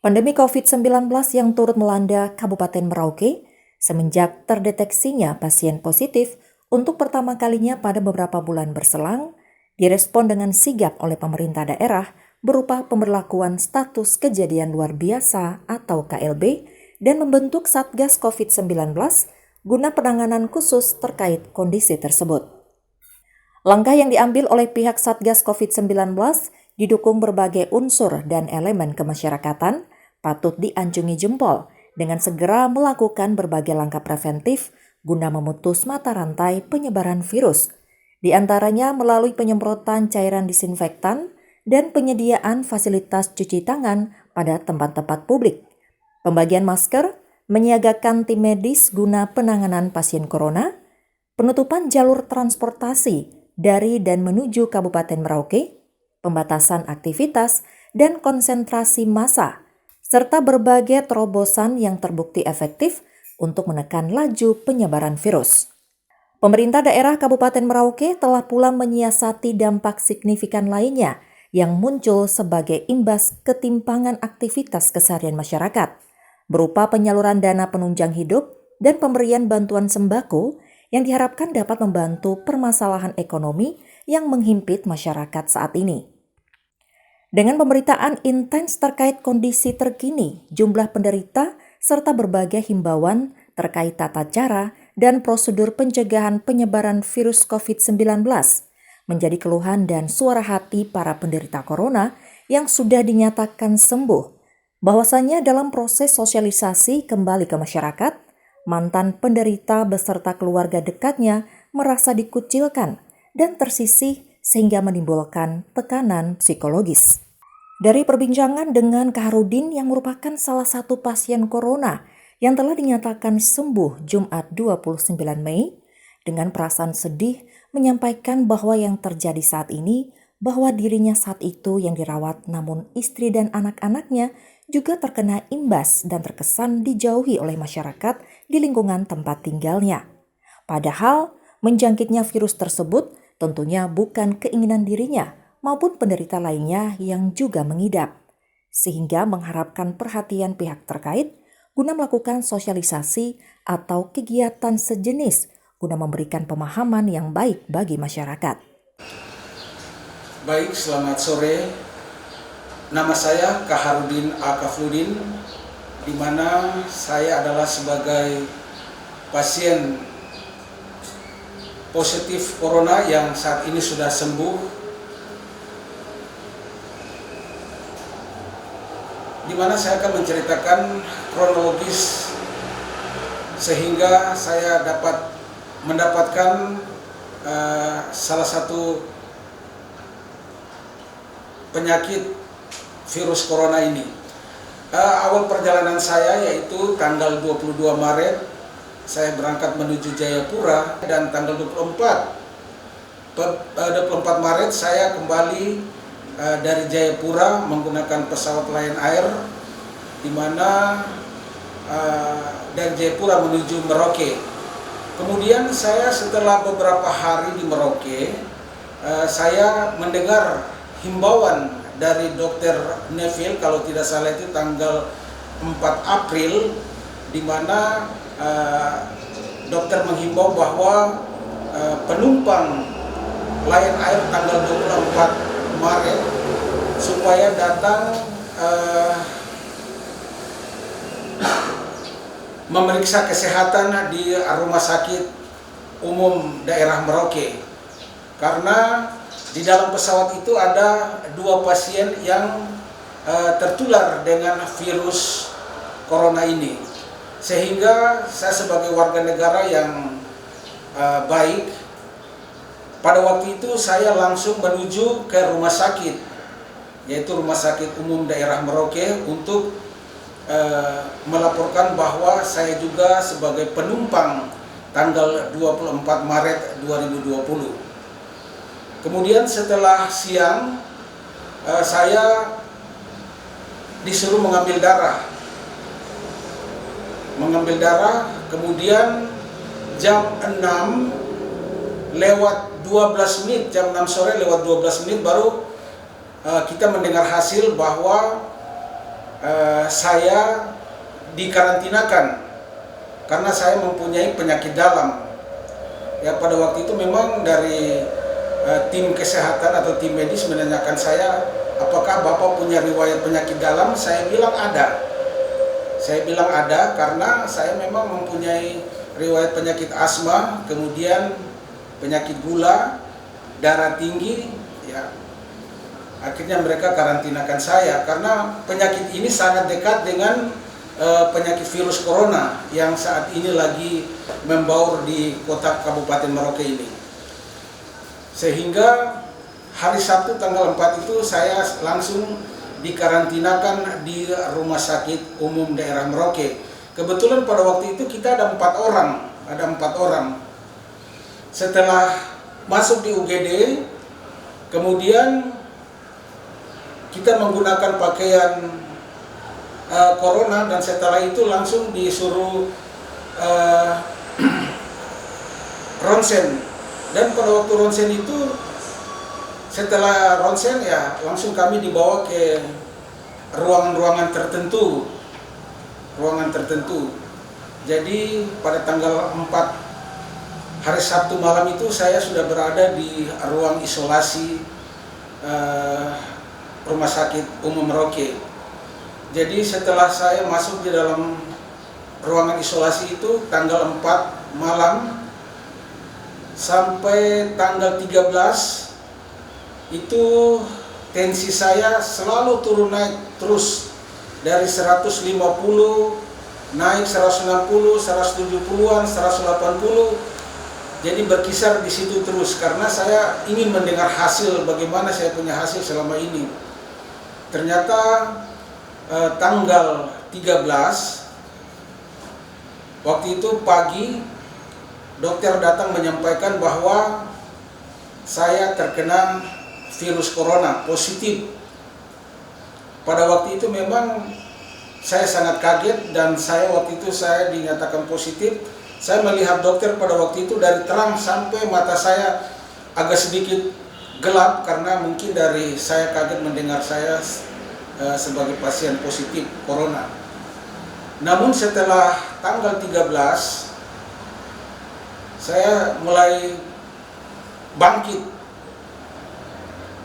Pandemi COVID-19 yang turut melanda Kabupaten Merauke semenjak terdeteksinya pasien positif untuk pertama kalinya pada beberapa bulan berselang, direspon dengan sigap oleh pemerintah daerah berupa pemberlakuan status kejadian luar biasa atau KLB dan membentuk Satgas COVID-19 guna penanganan khusus terkait kondisi tersebut. Langkah yang diambil oleh pihak Satgas COVID-19 didukung berbagai unsur dan elemen kemasyarakatan patut dianjungi jempol dengan segera melakukan berbagai langkah preventif guna memutus mata rantai penyebaran virus, di antaranya melalui penyemprotan cairan disinfektan dan penyediaan fasilitas cuci tangan pada tempat-tempat publik, pembagian masker, menyiagakan tim medis guna penanganan pasien corona, penutupan jalur transportasi dari dan menuju Kabupaten Merauke, pembatasan aktivitas dan konsentrasi massa, serta berbagai terobosan yang terbukti efektif untuk menekan laju penyebaran virus. Pemerintah daerah Kabupaten Merauke telah pula menyiasati dampak signifikan lainnya yang muncul sebagai imbas ketimpangan aktivitas keseharian masyarakat, berupa penyaluran dana penunjang hidup dan pemberian bantuan sembako yang diharapkan dapat membantu permasalahan ekonomi yang menghimpit masyarakat saat ini. Dengan pemberitaan intens terkait kondisi terkini, jumlah penderita, serta berbagai himbauan terkait tata cara dan prosedur pencegahan penyebaran virus COVID-19, menjadi keluhan dan suara hati para penderita corona yang sudah dinyatakan sembuh, bahwasanya dalam proses sosialisasi kembali ke masyarakat, mantan penderita beserta keluarga dekatnya merasa dikucilkan dan tersisih sehingga menimbulkan tekanan psikologis. Dari perbincangan dengan Kaharudin yang merupakan salah satu pasien corona yang telah dinyatakan sembuh Jumat 29 Mei, dengan perasaan sedih menyampaikan bahwa yang terjadi saat ini, bahwa dirinya saat itu yang dirawat namun istri dan anak-anaknya juga terkena imbas dan terkesan dijauhi oleh masyarakat di lingkungan tempat tinggalnya. Padahal menjangkitnya virus tersebut tentunya bukan keinginan dirinya maupun penderita lainnya yang juga mengidap, sehingga mengharapkan perhatian pihak terkait guna melakukan sosialisasi atau kegiatan sejenis guna memberikan pemahaman yang baik bagi masyarakat. Baik, selamat sore. Nama saya Kaharudin Akafluddin, di mana saya adalah sebagai pasien positif corona yang saat ini sudah sembuh, di mana saya akan menceritakan kronologis sehingga saya dapat mendapatkan salah satu penyakit virus corona ini. Awal perjalanan saya yaitu tanggal 22 Maret saya berangkat menuju Jayapura, dan tanggal 24 Maret saya kembali dari Jayapura menggunakan pesawat Lion Air, di mana dari Jayapura menuju Merauke. Kemudian saya setelah beberapa hari di Merauke, saya mendengar himbauan dari Dr. Neville, kalau tidak salah itu tanggal 4 April, di mana dokter menghimbau bahwa penumpang Lion Air tanggal 24 Maret supaya datang memeriksa kesehatan di Rumah Sakit Umum Daerah Merauke, karena di dalam pesawat itu ada 2 pasien yang tertular dengan virus corona ini, sehingga saya sebagai warga negara yang baik, pada waktu itu saya langsung menuju ke rumah sakit, yaitu Rumah Sakit Umum Daerah Merauke, untuk melaporkan bahwa saya juga sebagai penumpang tanggal 24 Maret 2020. Kemudian setelah siang, saya disuruh mengambil darah. Kemudian jam 6 lewat 12 menit, jam 6 sore lewat 12 menit baru kita mendengar hasil bahwa saya dikarantinakan karena saya mempunyai penyakit dalam. Ya, pada waktu itu memang dari tim kesehatan atau tim medis menanyakan saya, apakah Bapak punya riwayat penyakit dalam? Saya bilang ada. Saya bilang ada karena saya memang mempunyai riwayat penyakit asma, kemudian penyakit gula, darah tinggi, ya. Akhirnya mereka karantinakan saya karena penyakit ini sangat dekat dengan penyakit virus corona yang saat ini lagi membaur di kota Kabupaten Merauke ini. Sehingga hari Sabtu tanggal 4 itu saya langsung dikarantinakan di Rumah Sakit Umum Daerah Merauke. Kebetulan pada waktu itu kita ada 4 orang. Setelah masuk di UGD, kemudian kita menggunakan pakaian corona dan setelah itu langsung disuruh ronsen. Dan pada waktu ronsen itu, setelah ronsen ya langsung kami dibawa ke ruangan-ruangan tertentu. Jadi pada tanggal 4 hari Sabtu malam itu saya sudah berada di ruang isolasi Rumah Sakit Umum Merauke. Jadi setelah saya masuk di dalam ruangan isolasi itu tanggal 4 malam sampai tanggal 13 itu tensi saya selalu turun naik terus dari 150 naik 160, 170-an, 180. Jadi berkisar di situ terus karena saya ingin mendengar hasil bagaimana saya punya hasil selama ini. Ternyata tanggal 13 waktu itu pagi dokter datang menyampaikan bahwa saya terkena virus corona positif. Pada waktu itu memang saya sangat kaget dan waktu itu saya dinyatakan positif. Saya melihat dokter pada waktu itu dari terang sampai mata saya agak sedikit gelap karena mungkin dari saya kaget mendengar saya sebagai pasien positif corona. Namun setelah tanggal 13 saya mulai bangkit.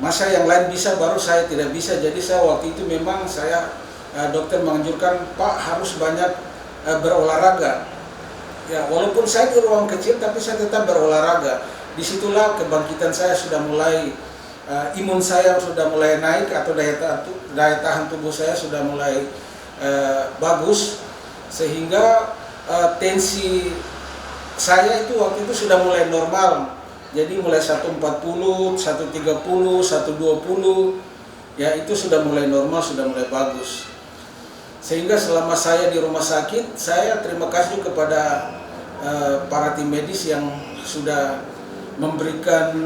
Masa yang lain bisa baru saya tidak bisa. Jadi saya waktu itu memang dokter menganjurkan, Pak harus banyak berolahraga. Ya, walaupun saya di ruang kecil tapi saya tetap berolahraga. Disitulah kebangkitan saya sudah mulai, imun saya sudah mulai naik atau daya tahan tubuh saya sudah mulai bagus, sehingga tensi saya itu waktu itu sudah mulai normal. Jadi mulai 140, 130, 120, ya itu sudah mulai normal, sudah mulai bagus. Sehingga selama saya di rumah sakit, saya terima kasih kepada para tim medis yang sudah memberikan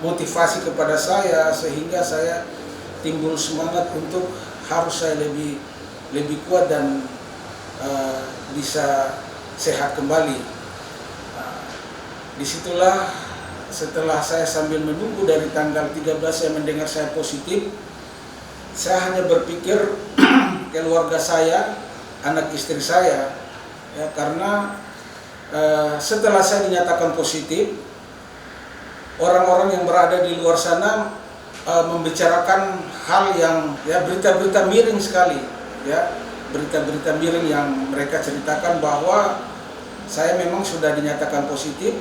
motivasi kepada saya, sehingga saya timbul semangat untuk harus saya lebih kuat dan bisa sehat kembali. Disitulah setelah saya sambil menunggu dari tanggal 13 saya mendengar saya positif, saya hanya berpikir keluarga saya, anak istri saya, ya, karena setelah saya dinyatakan positif, orang-orang yang berada di luar sana membicarakan hal yang ya berita-berita miring sekali, ya berita-berita miring yang mereka ceritakan bahwa saya memang sudah dinyatakan positif.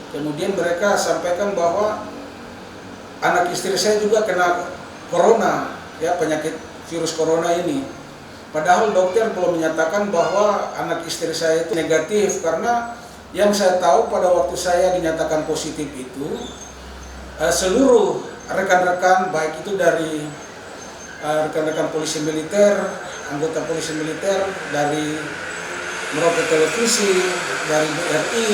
Kemudian mereka sampaikan bahwa anak istri saya juga kena corona, ya penyakit virus corona ini. Padahal dokter belum menyatakan bahwa anak istri saya itu negatif, karena yang saya tahu pada waktu saya dinyatakan positif itu seluruh rekan-rekan, baik itu dari rekan-rekan polisi militer, anggota polisi militer, dari Merauke Televisi, dari BRI,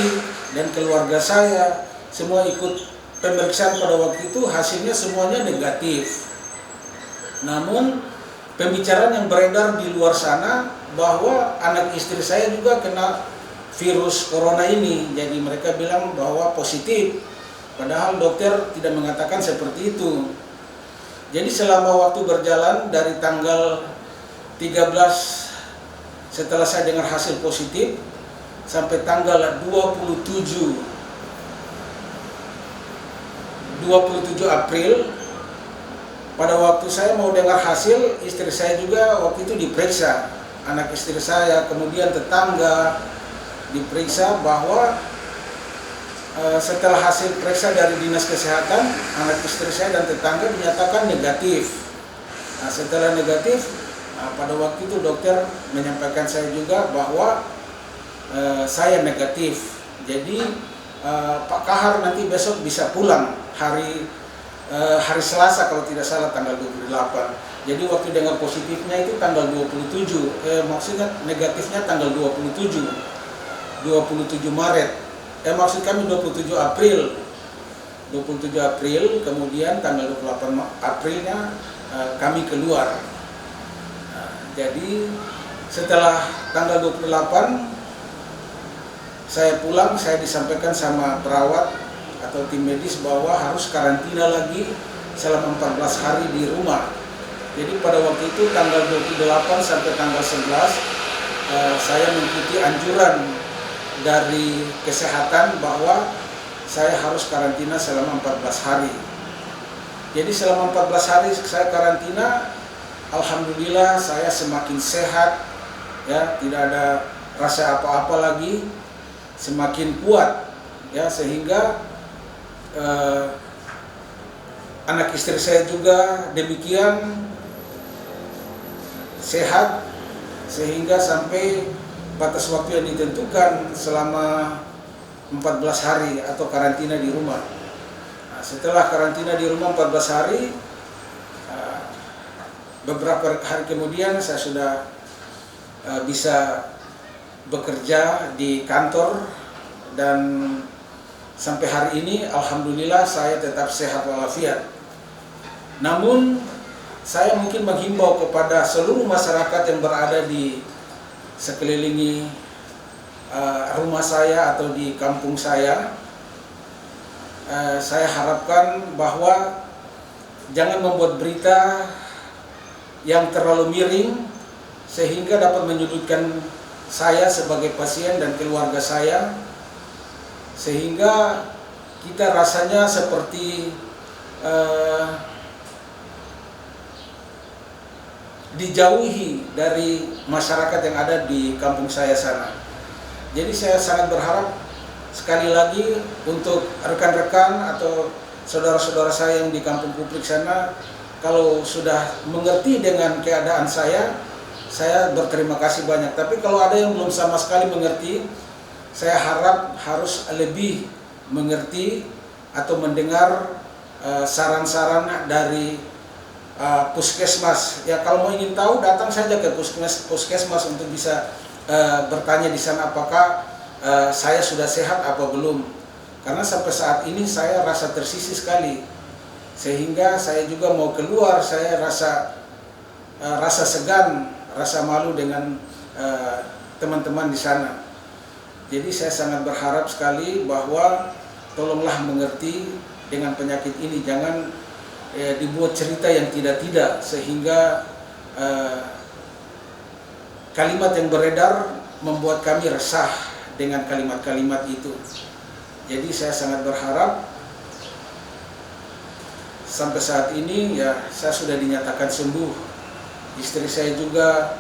dan keluarga saya, semua ikut pemeriksaan pada waktu itu, hasilnya semuanya negatif. Namun pembicaraan yang beredar di luar sana bahwa anak istri saya juga kena virus corona ini, jadi mereka bilang bahwa positif, padahal dokter tidak mengatakan seperti itu. Jadi selama waktu berjalan dari tanggal 13 setelah saya dengar hasil positif sampai tanggal 27 April. Pada waktu saya mau dengar hasil, istri saya juga waktu itu diperiksa, anak istri saya, kemudian tetangga diperiksa, bahwa setelah hasil periksa dari dinas kesehatan, anak istri saya dan tetangga dinyatakan negatif. Nah, setelah negatif, pada waktu itu dokter menyampaikan saya juga bahwa saya negatif. Jadi Pak Kahar nanti besok bisa pulang hari Selasa kalau tidak salah, tanggal 28. Jadi waktu dengar positifnya itu tanggal 27, maksudnya negatifnya tanggal 27 Maret. Maksud kami 27 April. 27 April, kemudian tanggal 28 Aprilnya kami keluar. Jadi setelah tanggal 28 saya pulang, saya disampaikan sama perawat atau tim medis bahwa harus karantina lagi selama 14 hari di rumah. Jadi pada waktu itu tanggal 28 sampai tanggal 11 saya mengikuti anjuran dari kesehatan bahwa saya harus karantina selama 14 hari. Jadi selama 14 hari saya karantina, alhamdulillah saya semakin sehat, ya, tidak ada rasa apa-apa lagi, semakin kuat, ya, sehingga anak istri saya juga demikian sehat, sehingga sampai batas waktu yang ditentukan selama 14 hari atau karantina di rumah. Nah, setelah karantina di rumah 14 hari, beberapa hari kemudian saya sudah bisa bekerja di kantor, dan sampai hari ini alhamdulillah saya tetap sehat walafiat. Namun saya mungkin menghimbau kepada seluruh masyarakat yang berada di sekelilingi rumah saya atau di kampung saya harapkan bahwa jangan membuat berita yang terlalu miring sehingga dapat menyudutkan saya sebagai pasien dan keluarga saya, sehingga kita rasanya seperti dijauhi dari masyarakat yang ada di kampung saya sana. Jadi saya sangat berharap sekali lagi untuk rekan-rekan atau saudara-saudara saya yang di kampung Kuprik sana, kalau sudah mengerti dengan keadaan saya berterima kasih banyak. Tapi kalau ada yang belum sama sekali mengerti, saya harap harus lebih mengerti atau mendengar saran-saran dari puskesmas. Ya, kalau mau ingin tahu, datang saja ke puskesmas untuk bisa bertanya di sana apakah saya sudah sehat apa belum. Karena sampai saat ini saya rasa tersisih sekali, sehingga saya juga mau keluar, saya rasa segan, rasa malu dengan teman-teman di sana. Jadi saya sangat berharap sekali bahwa tolonglah mengerti dengan penyakit ini, jangan dibuat cerita yang tidak-tidak, sehingga kalimat yang beredar membuat kami resah dengan kalimat-kalimat itu. Jadi saya sangat berharap sampai saat ini ya saya sudah dinyatakan sembuh. Istri saya juga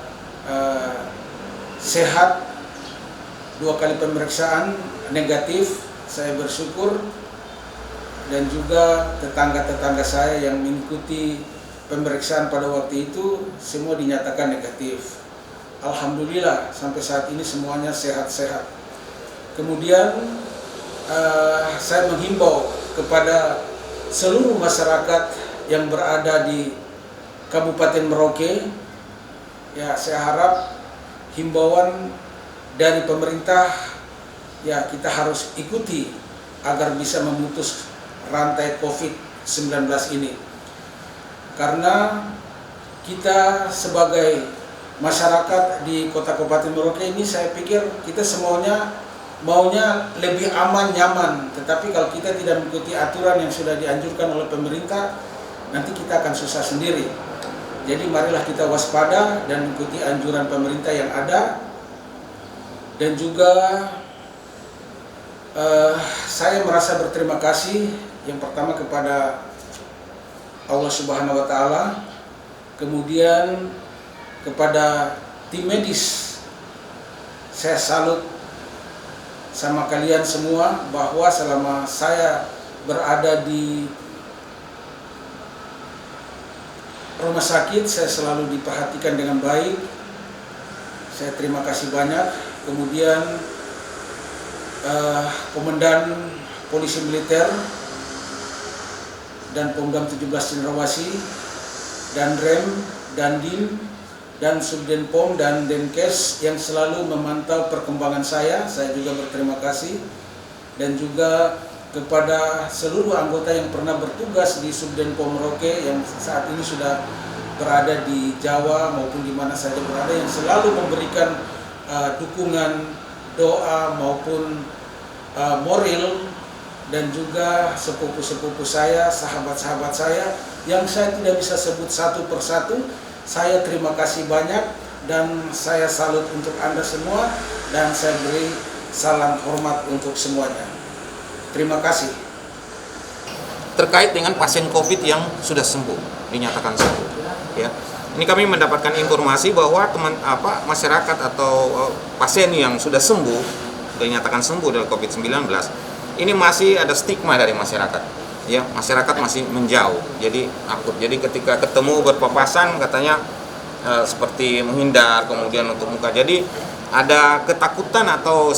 sehat, 2 kali pemeriksaan negatif, saya bersyukur. Dan juga tetangga-tetangga saya yang mengikuti pemeriksaan pada waktu itu semua dinyatakan negatif. Alhamdulillah sampai saat ini semuanya sehat-sehat. Kemudian saya menghimbau kepada seluruh masyarakat yang berada di Kabupaten Merauke, ya, saya harap himbauan dari pemerintah ya kita harus ikuti agar bisa memutus rantai COVID-19 ini. Karena kita sebagai masyarakat di Kota Kabupaten Merauke ini, saya pikir kita semuanya maunya lebih aman, nyaman. Tetapi kalau kita tidak mengikuti aturan yang sudah dianjurkan oleh pemerintah, nanti kita akan susah sendiri. Jadi marilah kita waspada dan ikuti anjuran pemerintah yang ada. Dan juga saya merasa berterima kasih yang pertama kepada Allah Subhanahu wa Ta'ala, kemudian kepada tim medis. Saya salut sama kalian semua bahwa selama saya berada di rumah sakit saya selalu diperhatikan dengan baik. Saya terima kasih banyak. Kemudian Komandan Polisi Militer dan Pemdam 17 Cendrawasih dan Rem dan Dim dan Subdenpom dan Denkes yang selalu memantau perkembangan saya juga berterima kasih. Dan juga kepada seluruh anggota yang pernah bertugas di Subdenpom Merauke yang saat ini sudah berada di Jawa maupun di mana saja berada, yang selalu memberikan dukungan, doa maupun moral, dan juga sepupu-sepupu saya, sahabat-sahabat saya yang saya tidak bisa sebut satu persatu. Saya terima kasih banyak dan saya salut untuk Anda semua, dan saya beri salam hormat untuk semuanya. Terima kasih. Terkait dengan pasien COVID yang sudah sembuh, dinyatakan sembuh, ya. Ini kami mendapatkan informasi bahwa masyarakat atau pasien yang sudah sembuh, dinyatakan sembuh dari COVID-19, ini masih ada stigma dari masyarakat, ya. Masyarakat masih menjauh, jadi akut. Jadi ketika ketemu berpapasan katanya seperti menghindar, kemudian untuk muka. Jadi ada ketakutan atau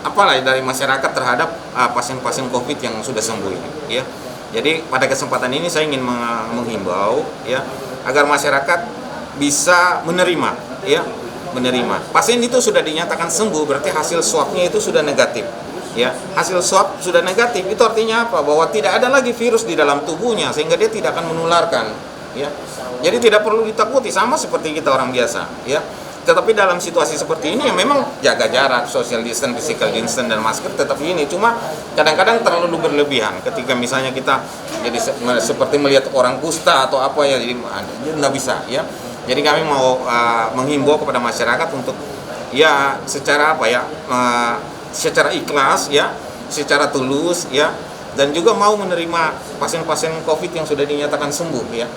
apalah dari masyarakat terhadap pasien-pasien COVID yang sudah sembuh ini, ya. Jadi pada kesempatan ini saya ingin menghimbau, ya, agar masyarakat bisa menerima, ya, menerima. Pasien itu sudah dinyatakan sembuh, berarti hasil swabnya itu sudah negatif, ya. Hasil swab sudah negatif itu artinya apa? Bahwa tidak ada lagi virus di dalam tubuhnya, sehingga dia tidak akan menularkan, ya. Jadi tidak perlu ditakuti, sama seperti kita orang biasa, ya. Tetapi dalam situasi seperti ini ya memang jaga jarak, social distance, physical distance, dan masker tetap ini. Cuma kadang-kadang terlalu berlebihan. Ketika misalnya kita jadi seperti melihat orang kusta atau apa ya, jadi nggak bisa, ya. Jadi kami mau menghimbau kepada masyarakat untuk ya secara secara ikhlas, ya, secara tulus, ya, dan juga mau menerima pasien-pasien COVID yang sudah dinyatakan sembuh, ya.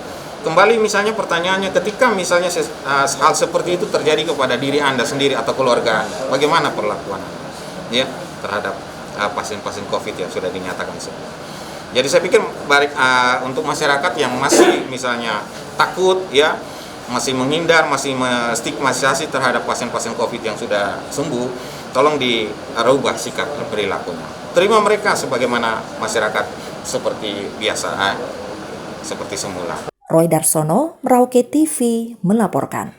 Kembali misalnya pertanyaannya, ketika misalnya hal seperti itu terjadi kepada diri Anda sendiri atau keluarga, bagaimana perlakuan Anda, ya, terhadap pasien-pasien COVID yang sudah dinyatakan sembuh. Jadi saya pikir untuk masyarakat yang masih misalnya takut, ya, masih menghindar, masih stigmatisasi terhadap pasien-pasien COVID yang sudah sembuh, tolong dirubah sikap perilakunya. Terima mereka sebagaimana masyarakat seperti biasa, seperti semula. Roy Darsono, Merauke TV, melaporkan.